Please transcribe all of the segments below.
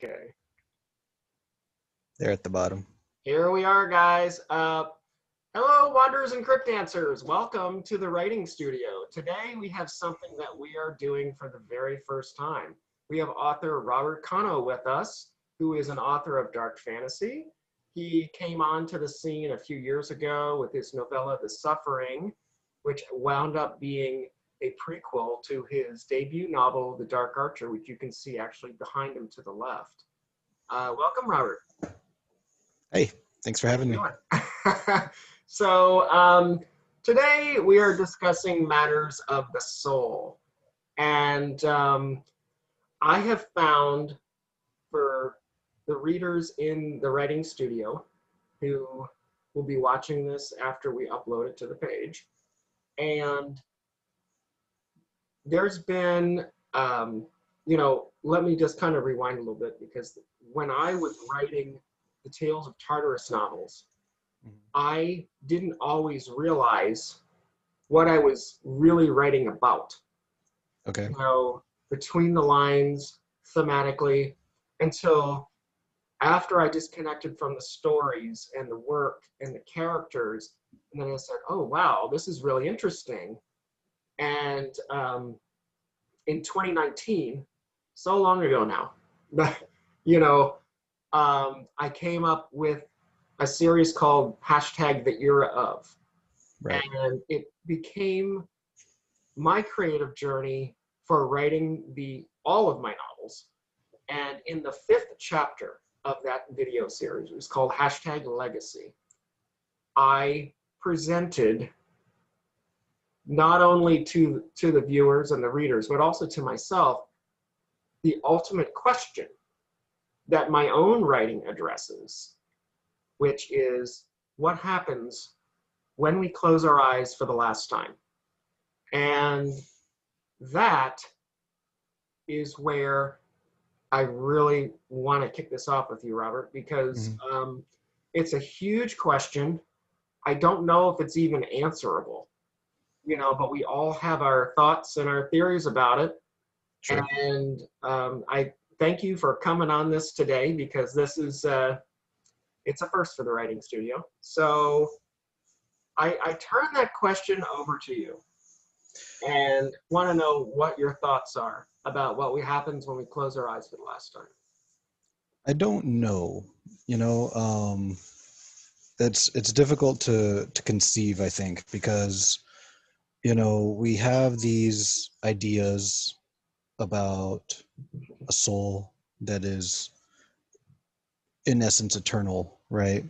Okay. They're at the bottom. Here we are, guys. Hello, Wanderers and Crypt Dancers. Welcome to the writing studio. Today we have something that we are doing for the very first time. We have author Robert Cano with us, who is an author of dark fantasy. He came onto the scene a few years ago with his novella, The Suffering, which wound up being a prequel to his debut novel, The Dark Archer, which you can see actually behind him to the left. Welcome, Robert. Hey, thanks for having me. So today we are discussing matters of the soul. And I have found for the readers in the writing studio who will be watching this after we upload it to the page. And there's been, let me just kind of rewind a little bit, because when I was writing the Tales of Tartarus novels, I didn't always realize what I was really writing about. Okay. Between the lines, thematically, until after I disconnected from the stories and the work and the characters, and then I said, oh, wow, this is really interesting. And in 2019, so long ago now, I came up with a series called #The Era Of. Right. And it became my creative journey for writing all of my novels. And in the 5th chapter of that video series, it was called #Legacy, I presented not only to the viewers and the readers, but also to myself, the ultimate question that my own writing addresses, which is, what happens when we close our eyes for the last time? And that is where I really want to kick this off with you, Robert, because it's a huge question. I don't know if it's even answerable, but we all have our thoughts and our theories about it. Sure. And I thank you for coming on this today, because this is, it's a first for the writing studio. So I turn that question over to you and want to know what your thoughts are about what happens when we close our eyes for the last time. I don't know. It's difficult to conceive, I think, because we have these ideas about a soul that is in essence eternal, right?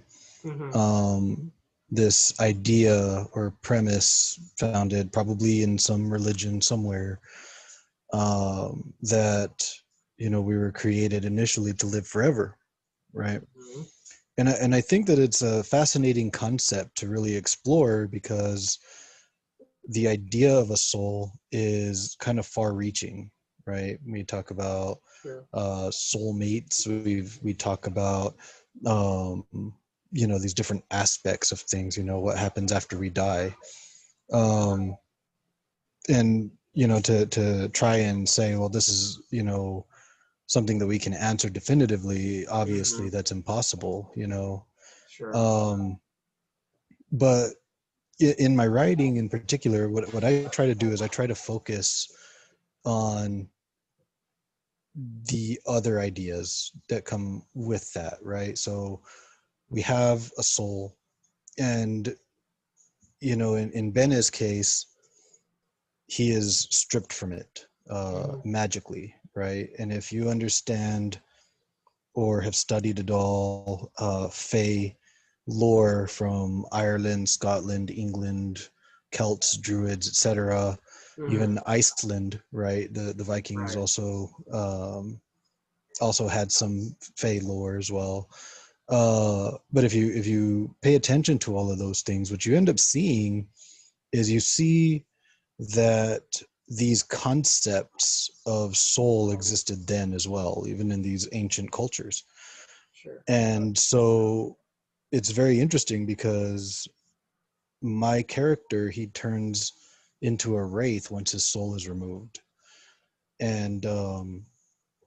This idea or premise founded probably in some religion somewhere, that we were created initially to live forever, right? And I think that it's a fascinating concept to really explore, because the idea of a soul is kind of far-reaching, right? We talk about soulmates. We talk about these different aspects of things. What happens after we die, and to try and say, well, this is something that we can answer definitively. Obviously, that's impossible. Sure. But in my writing in particular, what I try to do is I try to focus on the other ideas that come with that, right? So we have a soul, and in Ben's case, he is stripped from it magically, right? And if you understand or have studied at all Fae lore from Ireland, Scotland, England, Celts, Druids, etc., even Iceland, right? The Vikings also had some Fae lore as well. But if you pay attention to all of those things, what you end up seeing is you see that these concepts of soul existed then as well, even in these ancient cultures. Sure. And so it's very interesting, because my character, he turns into a wraith once his soul is removed. And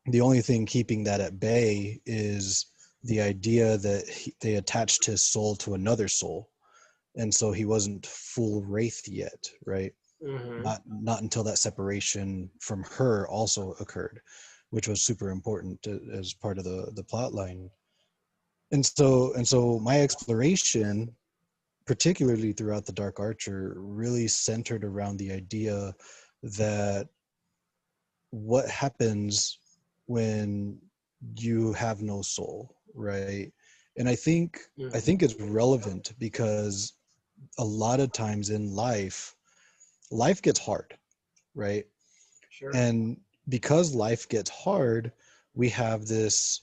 the only thing keeping that at bay is the idea that they attached his soul to another soul, and so he wasn't full wraith yet, right? Mm-hmm. Not until that separation from her also occurred, which was super important as part of the plot line. And so my exploration, particularly throughout the Dark Archer, really centered around the idea that what happens when you have no soul, right? And I Mm-hmm. think it's relevant because a lot of times in life gets hard, right? Sure. And because life gets hard, we have this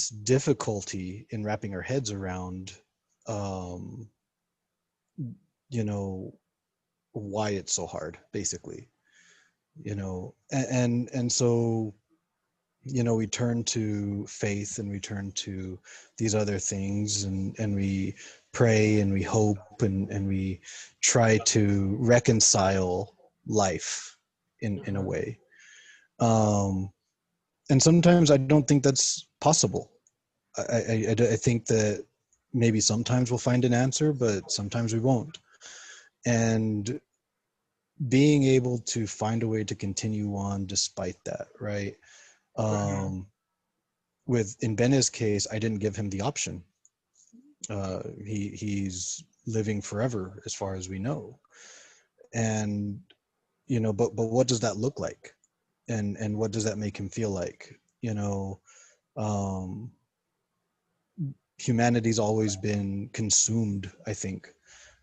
difficulty in wrapping our heads around um you know why it's so hard, basically. And so we turn to faith, and we turn to these other things, and we pray, and we hope, and we try to reconcile life in a Mm-hmm. way. um and sometimes I don't think that's possible. I think that maybe sometimes we'll find an answer, but sometimes we won't. And being able to find a way to continue on despite that, right? Mm-hmm. um with in Ben's case, I didn't give him the option. He's living forever as far as we know. And but what does that look like? And what does that make him feel like? Um Humanity's always been consumed, I think,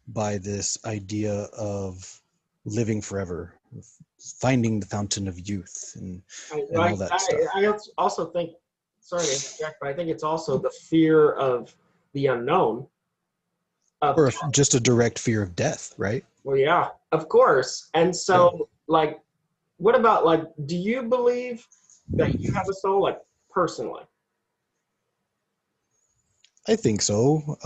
by this idea of living forever, finding the fountain of youth, and all that stuff. I also think, sorry to interject, but I think it's also the fear of the unknown. Of Or if just a direct fear of death, right? Well, yeah, of course. And Yeah, so, like, what about like, do you believe that you have a soul, like personally? I think so.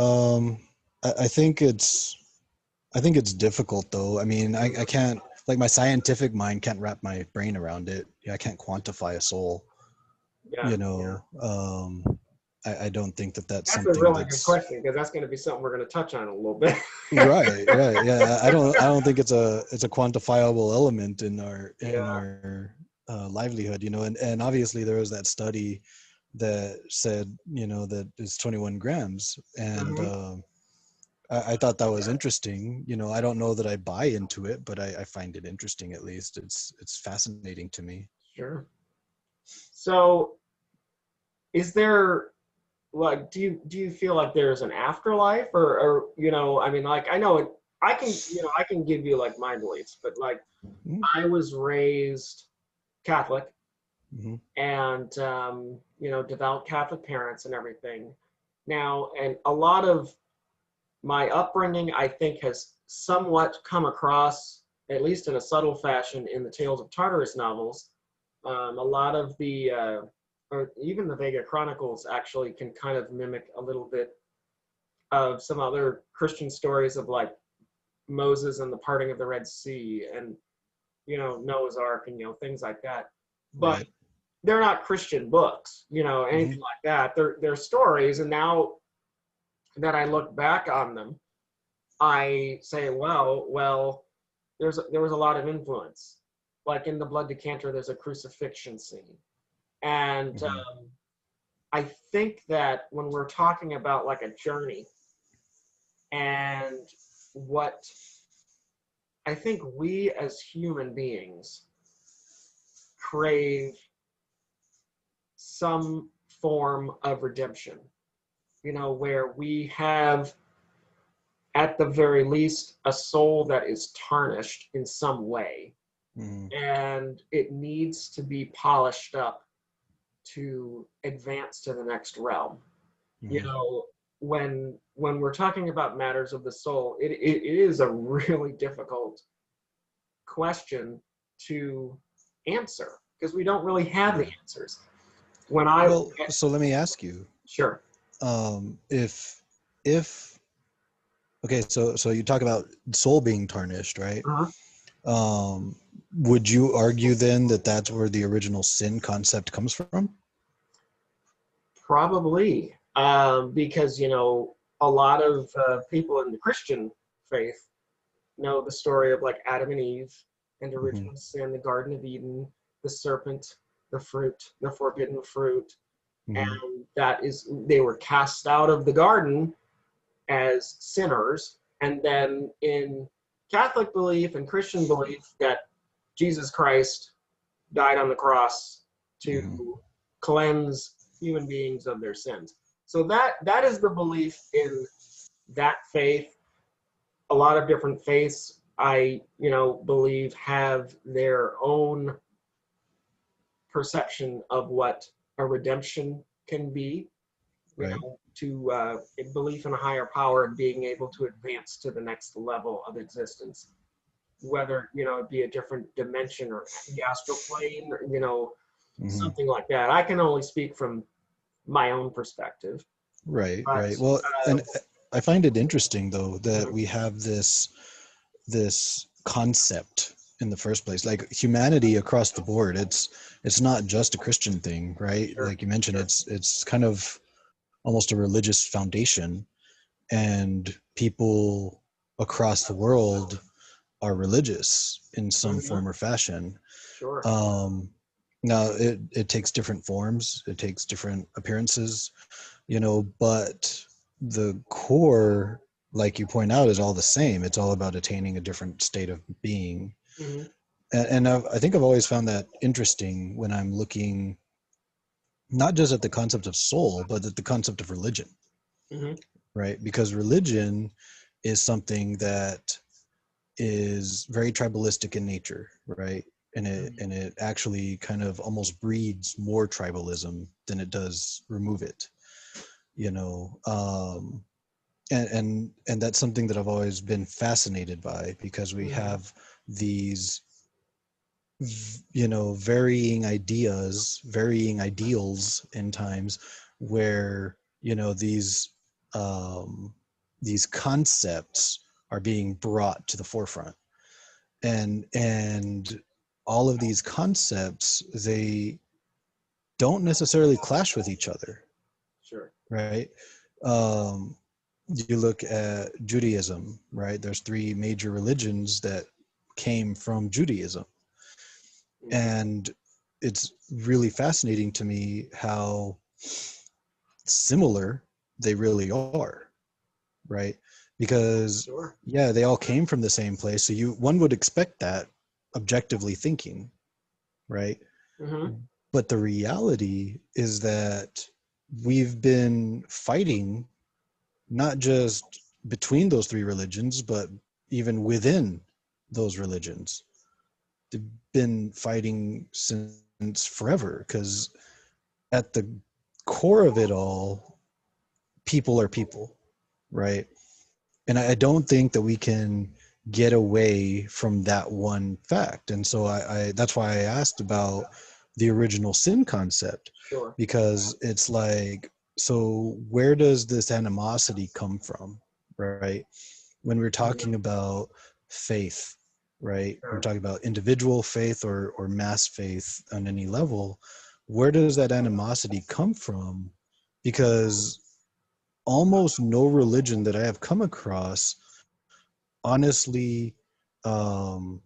I think it's difficult, though. I mean, I can't, like, my scientific mind can't wrap my brain around it. Yeah, I can't quantify a soul. Yeah, You know, I don't think that that's that's a something really good that's question because that's going to be something we're going to touch on a little bit. right. Right. Yeah, I don't think it's a quantifiable element in our Yeah. livelihood. And obviously there was that study that said that it's 21 grams, and Hmm. I thought that was interesting. I don't know that I buy into it, but I find it interesting. At least it's fascinating to me. Sure. So, is there like, do you feel like there's an afterlife, or I mean, like, I know it. I can give you like my beliefs, but like, I was raised Catholic, Mm-hmm. and devout Catholic parents and everything. Now, and a lot of my upbringing, I think, has somewhat come across, at least in a subtle fashion, in the Tales of Tartarus novels. A lot of or even the Vega Chronicles actually can kind of mimic a little bit of some other Christian stories of like Moses and the parting of the Red Sea, and Noah's Ark, and things like that. But Right. they're not Christian books, Mm-hmm. anything like that. They're stories, and now that I look back on them, I say, well, there was a lot of influence. Like in the Blood Decanter, there's a crucifixion scene, and Mm-hmm. I think that when we're talking about like a journey, and what I think we as human beings crave some form of redemption, where we have, at the very least, a soul that is tarnished in some way, Mm-hmm. and it needs to be polished up to advance to the next realm. You Mm-hmm. know, when we're talking about matters of the soul, it is a really difficult question to answer because we don't really have the Yeah. answers. When I Well, so let me ask you, Sure. if okay, so you talk about soul being tarnished, right? Uh-huh. Would you argue then that that's where the original sin concept comes from? Probably, because a lot of people in the Christian faith know the story of like Adam and Eve and Hmm. original sin, the Garden of Eden, the serpent, the fruit, the forbidden fruit, Hmm. and that is they were cast out of the garden as sinners, and then in Catholic belief and Christian belief that Jesus Christ died on the cross Hmm. to cleanse human beings of their sins. So that is the belief in that faith. A lot of different faiths, I believe, have their own perception of what a redemption can be. Right. To belief in a higher power and being able to advance to the next level of existence, whether it be a different dimension or the astral plane, or, Hmm. something like that. I can only speak from my own perspective, Right. but Right. Well, and I find it interesting though that mhm, we have this concept in the first place, like humanity across the board. It's not just a Christian thing, right? sure, Like you mentioned, sure, it's kind of almost a religious foundation, and people across the world are religious in some mhm, form or fashion. sure, um Now it takes different forms, it takes different appearances, but the core, like you point out, is all the same. It's all about attaining a different state of being. hmm, And I think I've always found that interesting when I'm looking not just at the concept of soul, but at the concept of religion, hmm, right? Because religion is something that is very tribalistic in nature, right? hmm, And it actually kind of almost breeds more tribalism than it does remove it, you know. And that's something that I've always been fascinated by, because we hmm, have these varying ideas, varying ideals in times where um these concepts are being brought to the forefront, and all of these concepts, they don't necessarily clash with each other, sure, right? um you look at Judaism, right? There's three major religions that came from Judaism, hmm, and it's really fascinating to me how similar they really are, right? Because sure, yeah, they all came from the same place, so you one would expect that, objectively thinking, right? hmm, But the reality is that we've been fighting not just between those three religions, but even within those religions. They've been fighting since forever, because at the core of it all, people are people, right? And I don't think that we can get away from that one fact. And so I that's why I asked about the original sin concept, sure, because it's like, so where does this animosity come from, right? When we're hmm, talking about faith, right? We're sure, talking about individual faith or mass faith on any level. Where does that animosity come from? Because almost no religion that I have come across honestly, um,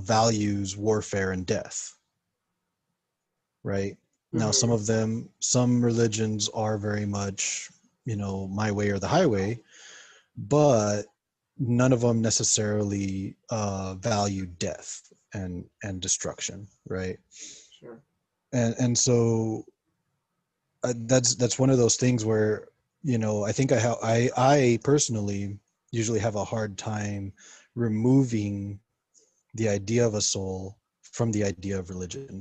values warfare and death, right? Now, hmm, some religions are very much, my way or the highway, but none of them necessarily value death and destruction, right? sure, And so that's one of those things where, I think I personally usually have a hard time removing the idea of a soul from the idea of religion.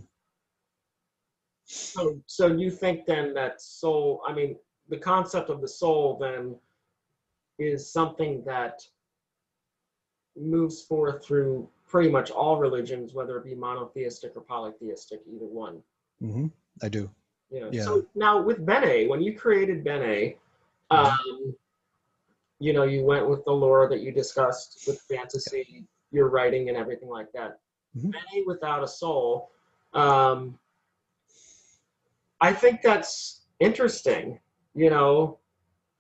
so you think then that soul, I mean, the concept of the soul then is something that moves forth through pretty much all religions, whether it be monotheistic or polytheistic, either one. Hmm. I do. Yeah. So now with Bene, when you created Bene, Hmm. um, you know, you went with the lore that you discussed with fantasy, your writing and everything like that. Bene without a soul, I think that's interesting. You know,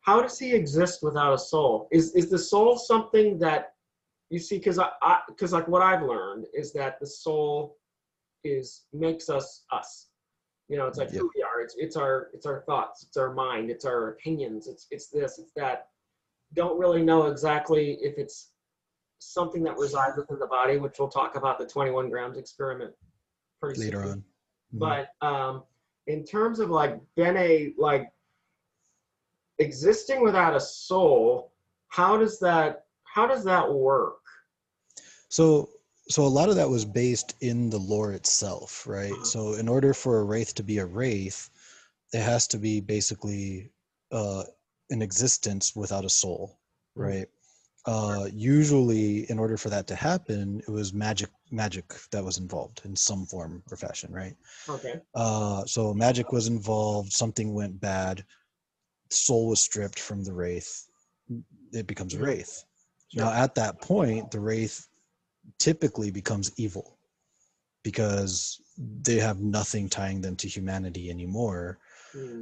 how does he exist without a soul? Is the soul something that you see? Because like what I've learned is that the soul makes us us. You know, it's like who we are. It's our thoughts. It's our mind. It's our opinions. It's this. It's that. Don't really know exactly if it's something that resides within the body, which we'll talk about the 21 grams experiment pretty Later soon. on. But in terms of like Bene, like existing without a soul, how does that work? So a lot of that was based in the lore itself, right? So in order for a wraith to be a wraith, it has to be basically an existence without a soul, right? Usually in order for that to happen, it was magic that was involved in some form or fashion, right? Okay. So magic was involved, something went bad, soul was stripped from the wraith, it becomes a wraith. Now at that point, the wraith typically becomes evil because they have nothing tying them to humanity anymore.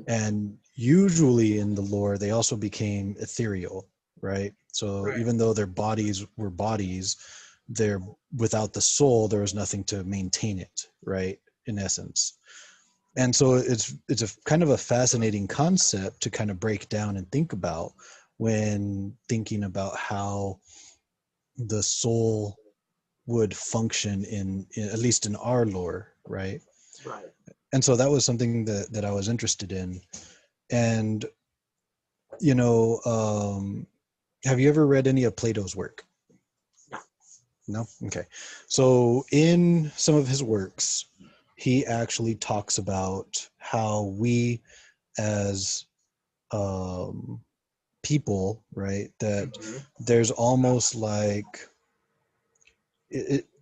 And usually in the lore, they also became ethereal, right? So even though their bodies were bodies, they're without the soul, there was nothing to maintain it, right? In essence. And so it's a kind of a fascinating concept to kind of break down and think about when thinking about how the soul would function in at least in our lore, right? Right. And so that was something that I was interested in. And you know, have you ever read any of Plato's work? No? Okay. So in some of his works, he actually talks about how we as people, right, that there's almost like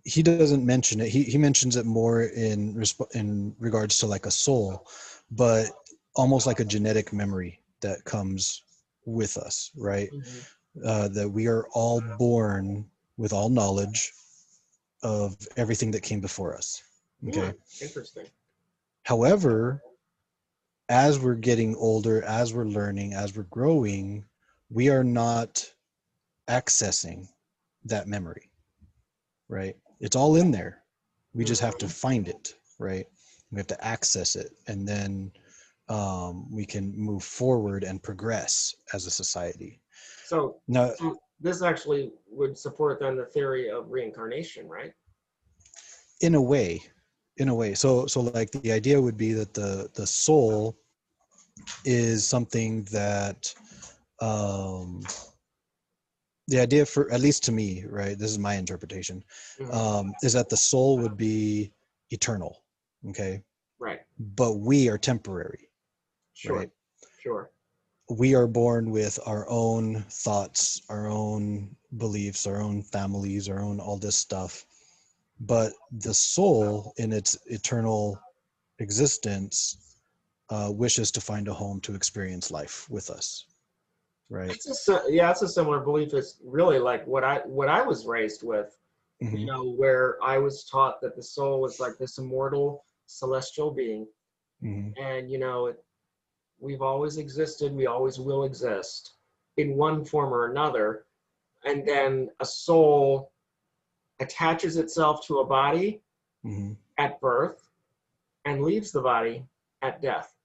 he doesn't mention it. He mentions it more in regards to like a soul, but almost like a genetic memory that comes with us, right? That we are all born with all knowledge of everything that came before us. Okay. Interesting. However, as we're getting older, as we're learning, as we're growing, we are not accessing that memory, right? It's all in there. We just have to find it, right? We have to access it, and then we can move forward and progress as a society. So, Now, this actually would support then the theory of reincarnation, right? in a way. So like the idea would be that the soul is something that the idea, for at least to me, right, this is my interpretation, is that the soul would be eternal, okay, Right. but we are temporary. Right? Sure. We are born with our own thoughts, our own beliefs, our own families, our own all this stuff, but the soul in its eternal existence wishes to find a home to experience life with us, right? It's a similar belief. It's really like what I was raised with, you know, where I was taught that the soul was like this immortal celestial being, and you know, we've always existed, we always will exist in one form or another, and then a soul attaches itself to a body at birth and leaves the body at death.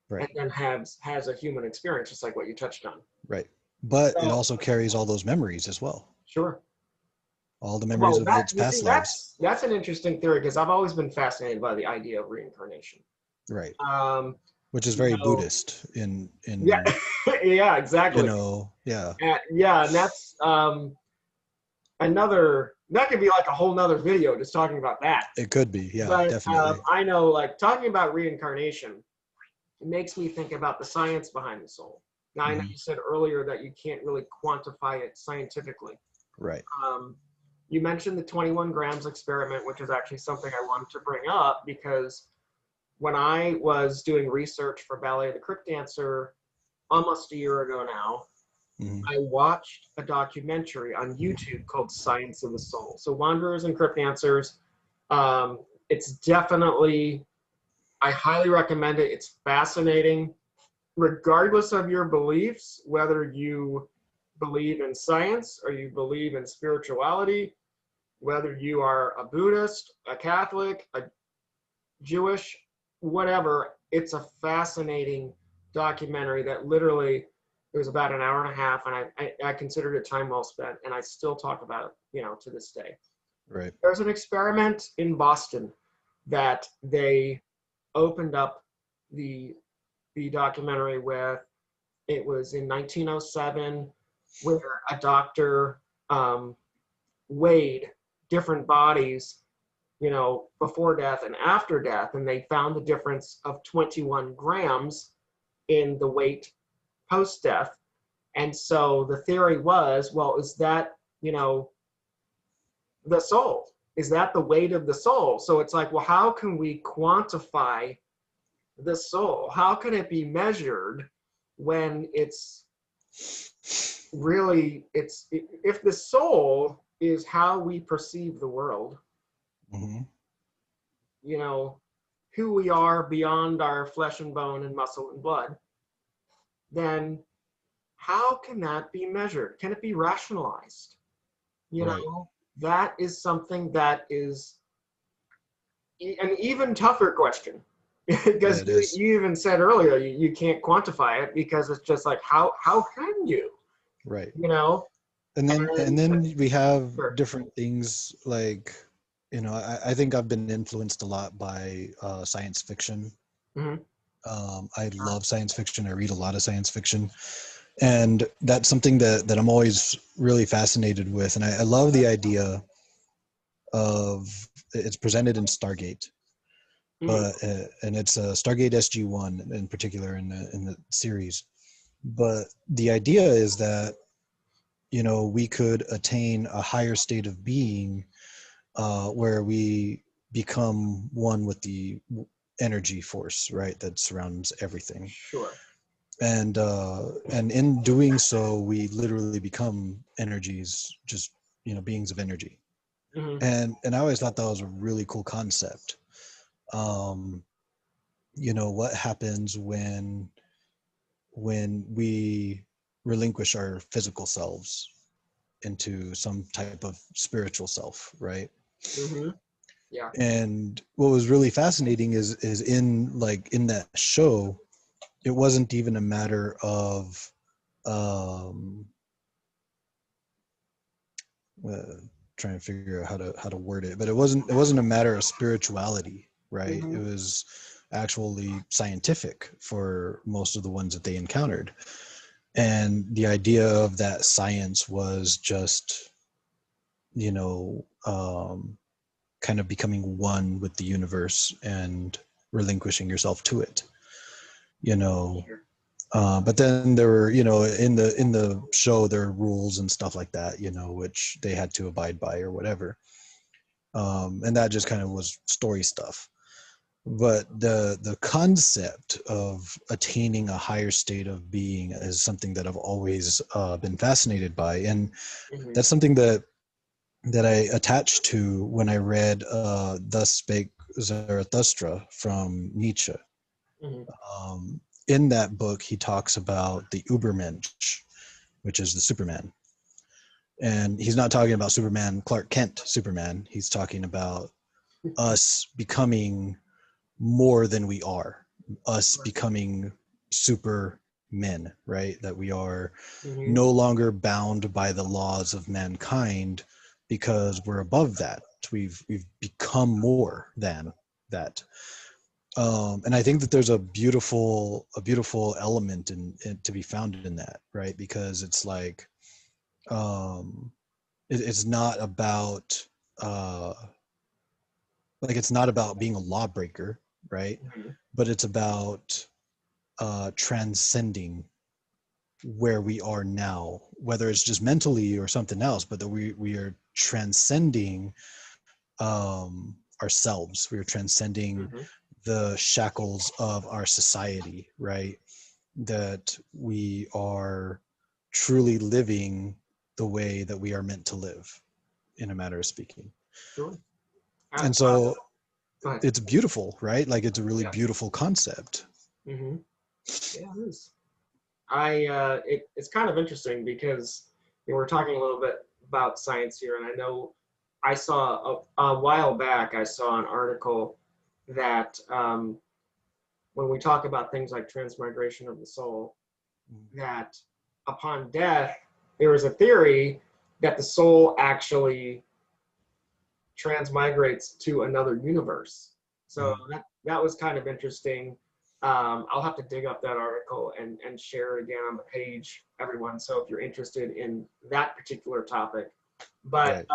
Right. And then has a human experience, just like what you touched on. Right. But it also carries all those memories as well. Sure. All the memories of its past lives. That's an interesting theory, because I've always been fascinated by the idea of reincarnation. Right. Which is very Buddhist in yeah. Yeah, exactly. You know, yeah. And that's that could be like a whole nother video just talking about that. It could be, yeah, but, definitely. I know, like, talking about reincarnation, it makes me think about the science behind the soul. Now, I know you said earlier that you can't really quantify it scientifically. Right. You mentioned the 21 grams experiment, which is actually something I wanted to bring up, because when I was doing research for Ballet of the Crypt Dancer almost a year ago now, Mhm. I watched a documentary on YouTube called Science of the Soul. So Wanderers and Cryptanswers, it's definitely, I highly recommend it. It's fascinating, regardless of your beliefs, whether you believe in science or you believe in spirituality, whether you are a Buddhist, a Catholic, a Jewish, whatever. It's a fascinating documentary that literally, it was about an hour and a half, and I considered it time well spent, and I still talk about it, to this day. Right. There's an experiment in Boston that they opened up the documentary with. It was in 1907, where a doctor weighed different bodies, before death and after death, and they found the difference of 21 grams in the weight post death. And so the theory was, well, is that, the soul? Is that the weight of the soul? So it's like, well, how can we quantify the soul? How can it be measured when it's really, if the soul is how we perceive the world, Mm-hmm. Who we are beyond our flesh and bone and muscle and blood, then how can that be measured? Can it be rationalized? Right. That is something that is an even tougher question. Yeah, Because it is. you even said earlier, you can't quantify it, because it's just like, how can you? Right. You know? And then we have Sure. different things like, I think I've been influenced a lot by science fiction. Mhm. I love science fiction. I read a lot of science fiction, and that's something that I'm always really fascinated with. And I love the idea of, it's presented in Stargate, Mhm. but and it's Stargate SG-1 in particular in the series. But the idea is that we could attain a higher state of being, where we become one with the energy force, right, that surrounds everything. Sure. And in doing so, we literally become energies, just beings of energy. Mhm. And I always thought that was a really cool concept. um what happens when we relinquish our physical selves into some type of spiritual self, right? Mhm. Yeah. And what was really fascinating is in that show, it wasn't even a matter of um uh, trying to figure out how to word it, but it wasn't a matter of spirituality, right? It Mhm. was actually scientific for most of the ones that they encountered. And the idea of that science was just you know um kind of becoming one with the universe and relinquishing yourself to it, you know Sure. but then there were, in the show, there are rules and stuff like that, which they had to abide by or whatever. And that just kind of was story stuff. But the concept of attaining a higher state of being is something that I've always been fascinated by, and Mhm. that's something that I attached to when I read Thus Spake Zarathustra from Nietzsche. Mhm. In that book, he talks about the Ubermensch, which is the Superman. And he's not talking about Superman, Clark Kent Superman. He's talking about us becoming more than we are, us becoming super men, right? That we are Mhm. no longer bound by the laws of mankind, because we're above that. We've become more than that. And I think that there's a beautiful element in to be found in that, right? Because it's like, um, it's not about uh, it's not about being a lawbreaker, right? Mhm. But it's about transcending where we are now, whether it's just mentally or something else, but that we are transcending ourselves. We are transcending Mhm. the shackles of our society, right? That we are truly living the way that we are meant to live, in a matter of speaking. Sure. And so Go ahead. it's beautiful, right? Like, it's a really Yeah. beautiful concept. Mm-hmm. Yeah, it is. It's kind of interesting because we're talking a little bit about science here, and I know I saw a while back, I saw an article that when we talk about things like transmigration of the soul, that upon death, there is a theory that the soul actually transmigrates to another universe. So that was kind of interesting. I'll have to dig up that article and share it again on the page, everyone. So if you're interested in that particular topic, but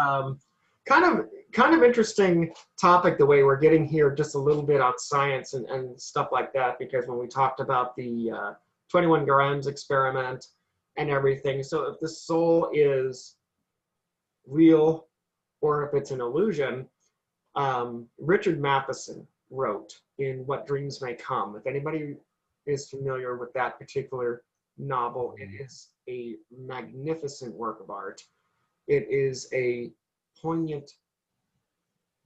kind of interesting topic the way we're getting here, just a little bit on science and stuff like that, because when we talked about the 21 grams experiment and everything, so if the soul is real or if it's an illusion, Richard Matheson wrote in What Dreams May Come. If anybody is familiar with that particular novel, it is a magnificent work of art. It is a poignant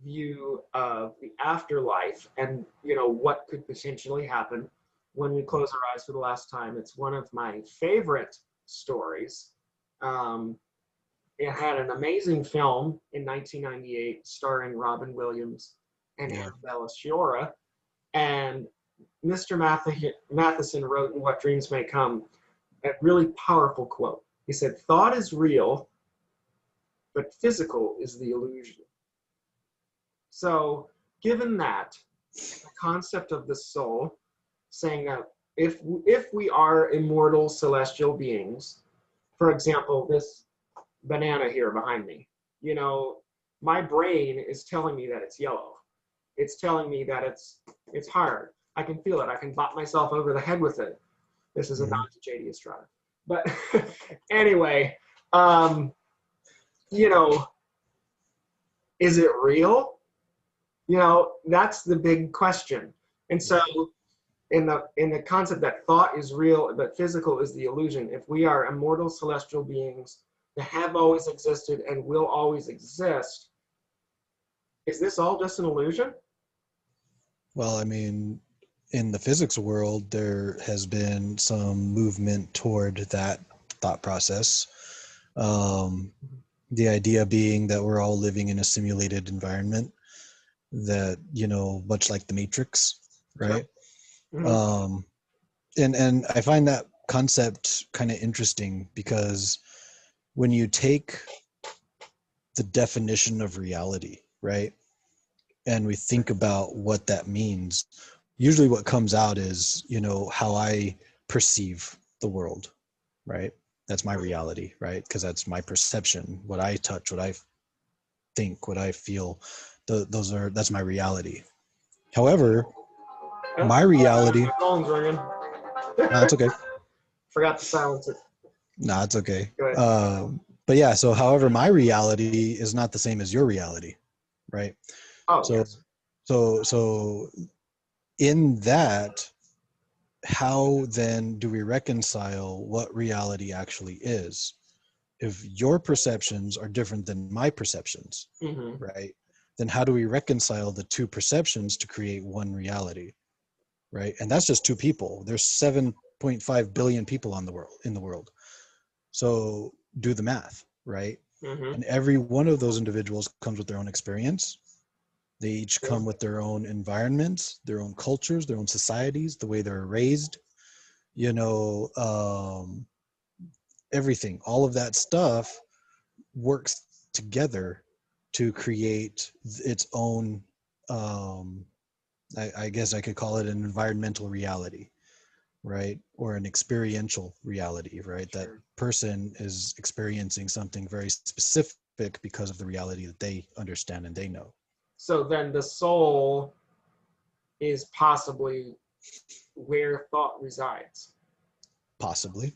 view of the afterlife and, you know, what could potentially happen when we close our eyes for the last time. It's one of my favorite stories. It had an amazing film in 1998 starring Robin Williams and Annabella Sciorra. And Mr. Matheson wrote in What Dreams May Come a really powerful quote. He said, "Thought is real, but physical is the illusion." So given that, the concept of the soul, saying that if we are immortal celestial beings, for example, this banana here behind me, you know, my brain is telling me that it's yellow. It's telling me that it's hard. I can feel it. I can bop myself over the head with it. This is a nod to JD Estrada. But anyway, you know, is it real? You know, that's the big question. And so in the concept that thought is real, but physical is the illusion, if we are immortal celestial beings that have always existed and will always exist, is this all just an illusion? Well, I mean, in the physics world, there has been some movement toward that thought process. The idea being that we're all living in a simulated environment that, you know, much like the Matrix, right? Mm-hmm. And I find that concept kind of interesting because when you take the definition of reality, right, and we think about what that means, usually what comes out is, you know, how I perceive the world, right? That's my reality, right? Because that's my perception, what I touch, what I think, what I feel. That's my reality. However, my reality. My phone's ringing. No, it's okay. Forgot to silence it. No, it's okay. Go ahead. But yeah, so however, my reality is not the same as your reality, right? Oh, So, yes. so in that, how then do we reconcile what reality actually is? If your perceptions are different than my perceptions, right? Then how do we reconcile the two perceptions to create one reality, right? And that's just two people. There's 7.5 billion people in the world. So do the math, right? And every one of those individuals comes with their own experience. They each come with their own environments, their own cultures, their own societies, the way they're raised, you know, everything, all of that stuff works together to create its own, I guess I could call it an environmental reality, right? Or an experiential reality, right? That person is experiencing something very specific because of the reality that they understand and they know. So then the soul is possibly where thought resides. Possibly.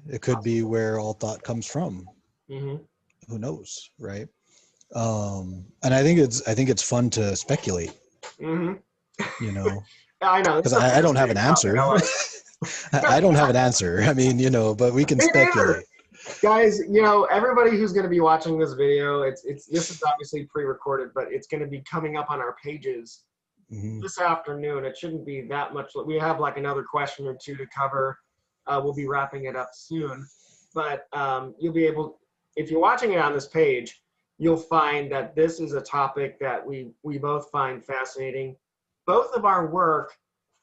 It could be where all thought comes from. Mm-hmm. Who knows, right? And I think it's fun to speculate. Mm-hmm. You know, I know. because I don't have an answer. I don't have an answer. I mean, but we can Me neither. speculate. Guys, everybody who's going to be watching this video, this is obviously pre-recorded, but it's going to be coming up on our pages Hmm. this afternoon. It shouldn't be that much. We have like another question or two to cover. We'll be wrapping it up soon, but you'll be able, if you're watching it on this page, you'll find that this is a topic that we both find fascinating. Both of our work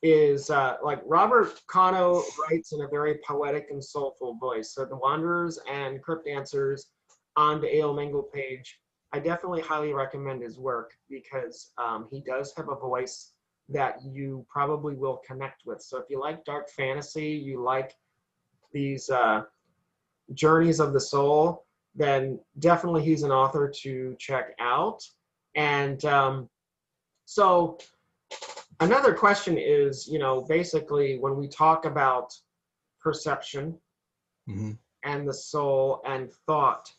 is like Robert Cano writes in a very poetic and soulful voice. So the Wanderers and Crypt Dancers on the A.L. Mengel page, I definitely highly recommend his work because he does have a voice that you probably will connect with. So if you like dark fantasy, you like these journeys of the soul, then definitely he's an author to check out. And so another question is, basically when we talk about perception Hmm. and the soul and thought,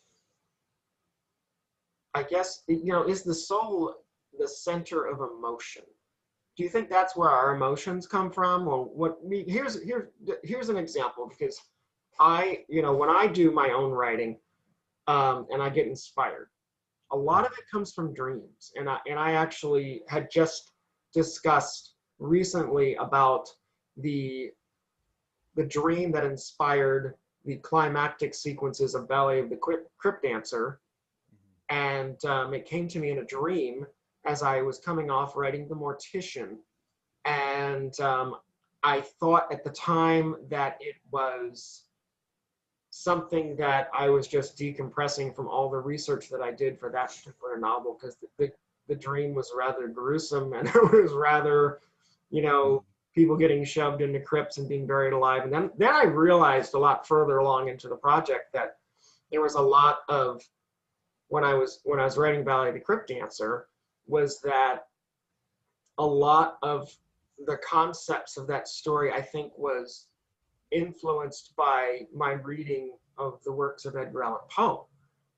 I guess, is the soul the center of emotion? Do you think that's where our emotions come from? Or here's an example, because when I do my own writing, and I get inspired, a lot of it comes from dreams. And I actually had just discussed recently about the dream that inspired the climactic sequences of Ballet of the Crypt Dancer. And it came to me in a dream as I was coming off writing The Mortician. And I thought at the time that it was something that I was just decompressing from all the research that I did for that particular novel, because the dream was rather gruesome, and it was rather, people getting shoved into crypts and being buried alive. And then I realized a lot further along into the project that there was a lot of, when I was writing Ballet of the Crypt Dancer, was that a lot of the concepts of that story, I think, was influenced by my reading of the works of Edgar Allan Poe.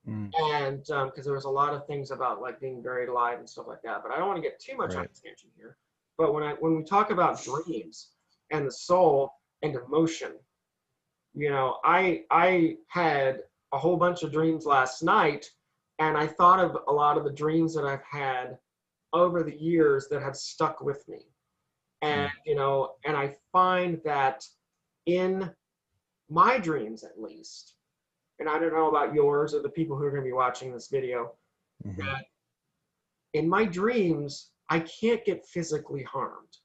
Mm. And because there was a lot of things about like being buried alive and stuff like that, but I don't want to get too much on Right. this tangent here. But when we talk about dreams and the soul and emotion, I had a whole bunch of dreams last night, and I thought of a lot of the dreams that I've had over the years that have stuck with me. And and I find that in my dreams, at least, and I don't know about yours or the people who are going to be watching this video, Hmm. that in my dreams, I can't get physically harmed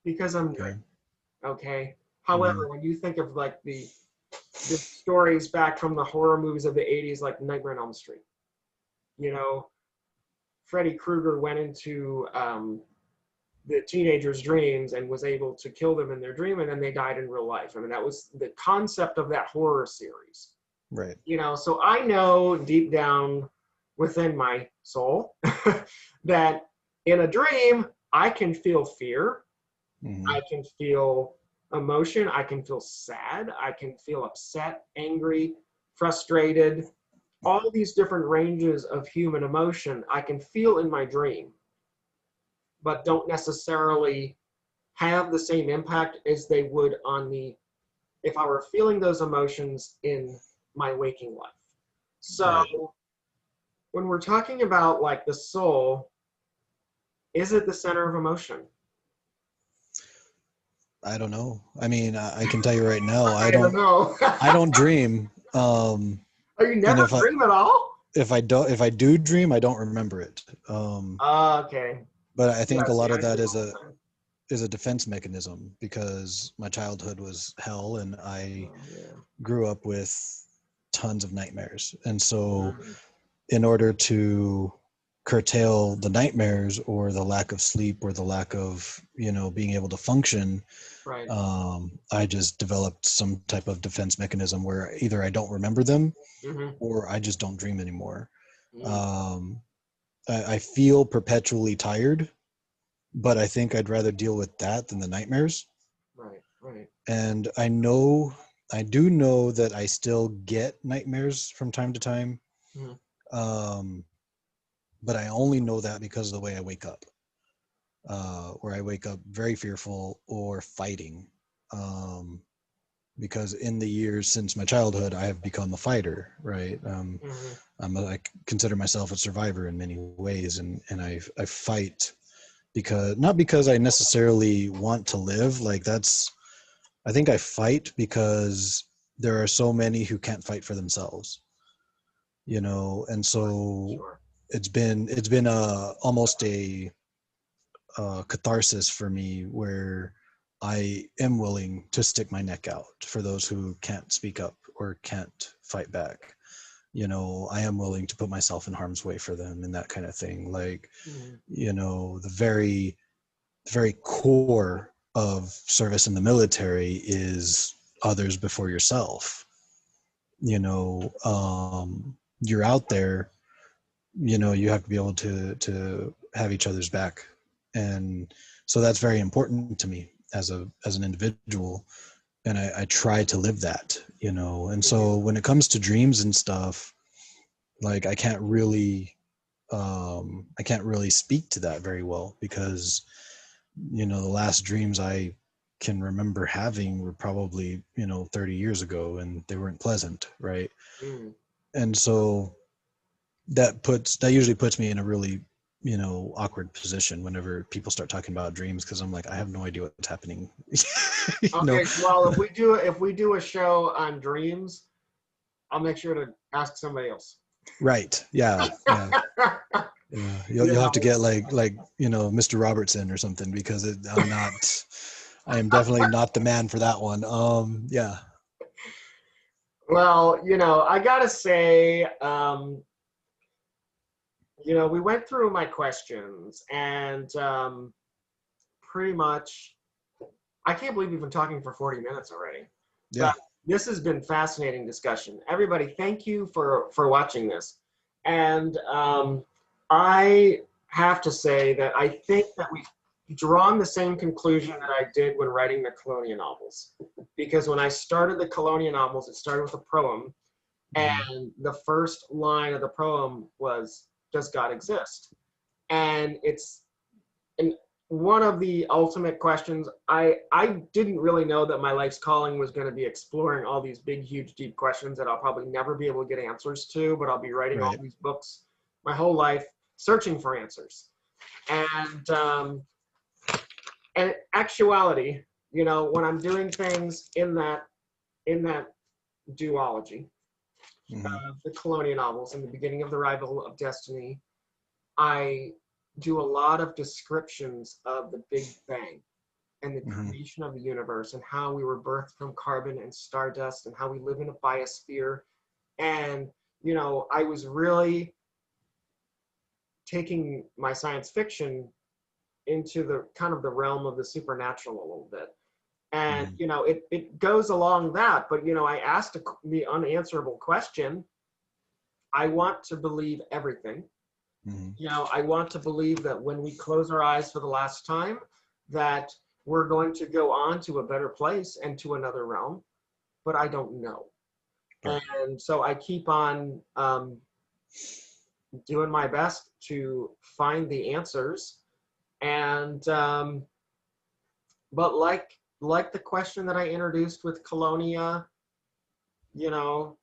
because I'm Okay. dreaming. Okay. Hmm. However, when you think of like the stories back from the horror movies of the 80s, like Nightmare on Elm Street, you know, Freddy Krueger went into the teenagers' dreams and was able to kill them in their dream, and then they died in real life. I mean, that was the concept of that horror series. Right. So I know deep down within my soul that in a dream, I can feel fear, Hmm. I can feel emotion, I can feel sad, I can feel upset, angry, frustrated, all these different ranges of human emotion I can feel in my dream, but don't necessarily have the same impact as they would on me if I were feeling those emotions in my waking life. So Right. when we're talking about like the soul, is it the center of emotion? I don't know. I mean, I can tell you right now, I don't know. I don't dream. Oh, you And never dream at all? if I do dream, I don't remember it. Okay. But I Yeah, think a see, lot of I that dream all the time. is a defense mechanism because my childhood was hell and I Oh, yeah. grew up with tons of nightmares. And so Mm, in order to curtail the nightmares or the lack of sleep or the lack of, being able to function, right. I just developed some type of defense mechanism where either I don't remember them Mm-hmm. or I just don't dream anymore. Mm, Um, I feel perpetually tired, but I think I'd rather deal with that than the nightmares. right. Right. And I do know that I still get nightmares from time to time. Mm, Um, but I only know that because of the way I wake up, where I wake up very fearful or fighting. because in the years since my childhood, I have become a fighter, right? I consider myself a survivor in many ways, and I fight because, not because I necessarily want to live. Like, that's, I think I fight because there are so many who can't fight for themselves, you know, and so Sure. it's been almost a catharsis for me, where I am willing to stick my neck out for those who can't speak up or can't fight back. You know, I am willing to put myself in harm's way for them, and that kind of thing. Like, you know, the very core of service in the military is others before yourself. You know, you're out there, you know, you have to be able to have each other's back. And so that's very important to me as an individual, and I try to live that, you know. And so when it comes to dreams and stuff, like, I can't really speak to that very well, because, you know, the last dreams I can remember having were probably, you know, 30 years ago, and they weren't pleasant, right? Mm. And so that usually puts me in a really, you know, awkward position whenever people start talking about dreams, because I'm like, I have no idea what's happening. You know? Okay, well, if we do a show on dreams, I'll make sure to ask somebody else. Right. Yeah. Yeah. Yeah. You'll have to get like, you know, Mr. Robertson or something, because I am definitely not the man for that one. Yeah. Well, you know, I gotta say, you know, we went through my questions, and pretty much, I can't believe we've been talking for 40 minutes already. Yeah. But this has been fascinating discussion. Everybody, thank you for watching this. And I have to say that I think that we've drawn the same conclusion that I did when writing the Colonia novels. Because when I started the Colonia novels, it started with a poem, and the first line of the poem was, "Does God exist?" And it's and one of the ultimate questions. I didn't really know that my life's calling was going to be exploring all these big, huge, deep questions that I'll probably never be able to get answers to, but I'll be writing all Right. these books my whole life searching for answers. And actuality, you know, when I'm doing things in that duology of the Colonia novels, in the beginning of the Rival of Destiny, I do a lot of descriptions of the Big Bang and the creation of the universe, and how we were birthed from carbon and stardust, and how we live in a biosphere. And, you know, I was really taking my science fiction into the kind of the realm of the supernatural a little bit. And, you know, it goes along that, but, you know, I asked the unanswerable question. I want to believe everything. You know, I want to believe that when we close our eyes for the last time, that we're going to go on to a better place and to another realm, but I don't know. Right. And so I keep on doing my best to find the answers. And but like the question that I introduced with Colonia, you know,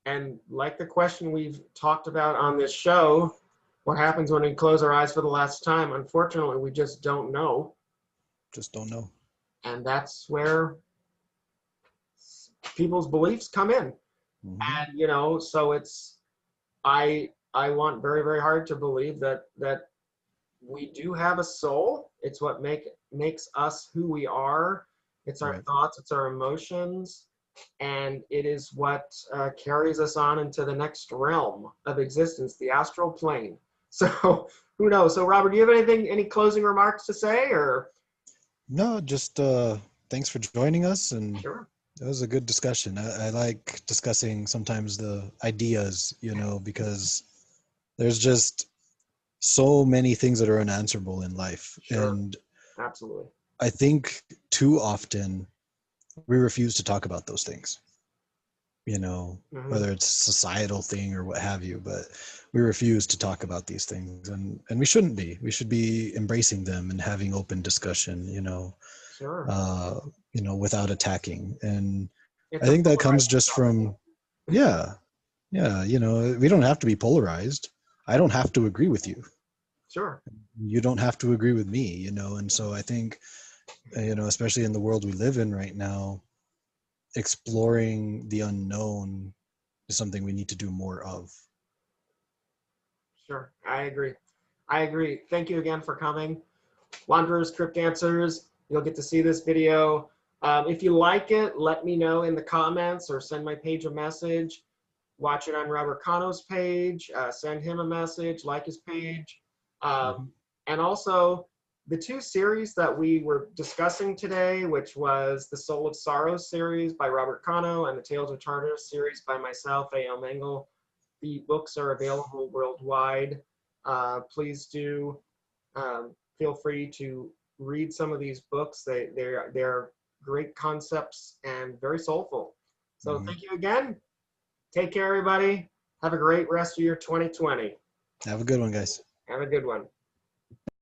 and like the question we've talked about on this show, what happens when we close our eyes for the last time? Unfortunately, we just don't know. Just don't know. And that's where people's beliefs come in. And, you know, so it's, I want very, very hard to believe that we do have a soul. It's what makes us who we are. It's our thoughts, it's our emotions, and it is what carries us on into the next realm of existence, the astral plane. So who knows? So Robert, do you have any closing remarks to say, or? No, just thanks for joining us, and Sure. it was a good discussion. I like discussing sometimes the ideas, you know, because there's just so many things that are unanswerable in life. Sure. And Absolutely. I think too often we refuse to talk about those things, you know, whether it's a societal thing or what have you, but we refuse to talk about these things, and we shouldn't be. We should be embracing them and having open discussion, you know. Sure. you know, without attacking. And It's I a think that comes polarizing just topic. from, yeah, yeah, you know, we don't have to be polarized. I don't have to agree with you. Sure. You don't have to agree with me, you know. And so I think, you know, especially in the world we live in right now, exploring the unknown is something we need to do more of. Sure. I agree. I agree. Thank you again for coming. Wanderers, Crypt Dancers, you'll get to see this video. If you like it, let me know in the comments or send my page a message. Watch it on Robert Cano's page, send him a message, like his page. Mhm. And also, the two series that we were discussing today, which was the Soul of Sorrow series by Robert Cano and the Tales of Tartarus series by myself, A.L. Mengel, the books are available worldwide. Please do feel free to read some of these books. They're great concepts and very soulful. So Mhm. thank you again. Take care, everybody. Have a great rest of your 2020. Have a good one, guys. Have a good one.